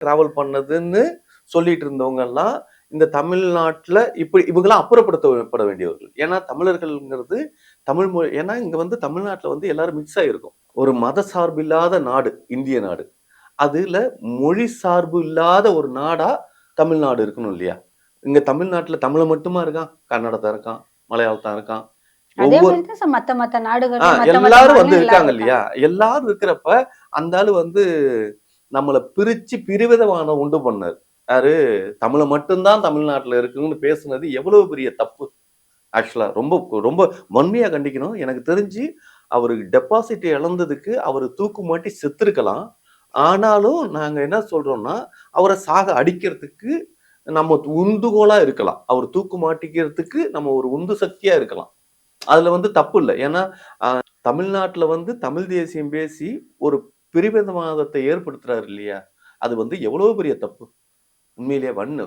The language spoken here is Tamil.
டிராவல் பண்ணதுன்னு சொல்லிட்டு இருந்தவங்க எல்லாம் இந்த தமிழ்நாட்டுல இப்படி இவங்கெல்லாம் அப்புறப்படுத்தப்பட வேண்டியவர்கள். ஏன்னா தமிழர்கள்ங்கிறது தமிழ் மொழி ஏன்னா இங்க வந்து தமிழ்நாட்டுல வந்து எல்லாரும் மிக்ஸ் ஆயிருக்கும். ஒரு மத சார்பு இல்லாத நாடு இந்திய நாடு. அதுல மொழி சார்பு இல்லாத ஒரு நாடா தமிழ்நாடு இருக்கணும் இல்லையா? இங்க தமிழ்நாட்டுல தமிழன் மட்டுமா இருக்கான்? கன்னடத்தான் இருக்கான், மலையாளத்தான் இருக்கான். அதே ஒவ்வொரு மாதிரி தான் மத்த மத்த நாடுகள்லயும் மத்த மத்த எல்லாரும் வந்து மாநிலம் இருக்காங்க எல்லாரும் இல்லையா? இருக்காங்க. எல்லாரும் இருக்கிறப்ப, அந்த ஆளு வந்து நம்மள பிரிச்சு பிரிவிதவாதம் உண்டு பண்ணாரு. யாரு? தமிழ மட்டும் தான் தமிழ்நாட்டுல இருக்குன்னு பேசுனது எவ்வளவு பெரிய தப்பு. ஆக்சுவலா ரொம்ப ரொம்ப வன்மையா கண்டிக்கணும். எனக்கு தெரிஞ்சு அவரு டெபாசிட் இழந்ததுக்கு அவரு தூக்கு மாட்டி செத்திருக்கலாம். ஆனாலும் நாங்க என்ன சொல்றோம்னா, அவர சாக அடிக்கிறதுக்கு நம்ம உந்துகோலா இருக்கலாம். அவர் தூக்கு மாட்டிக்கிறதுக்கு நம்ம ஒரு உந்து சக்தியா இருக்கலாம். அதுல வந்து தப்பு இல்ல. ஏன்னா, தமிழ்நாட்டுல வந்து தமிழ் தேசியம் பேசி ஒரு பிரிவினவாதத்தை ஏற்படுத்துறாரு இல்லையா? அது வந்து எவ்வளவு பெரிய தப்பு. உண்மையிலேயே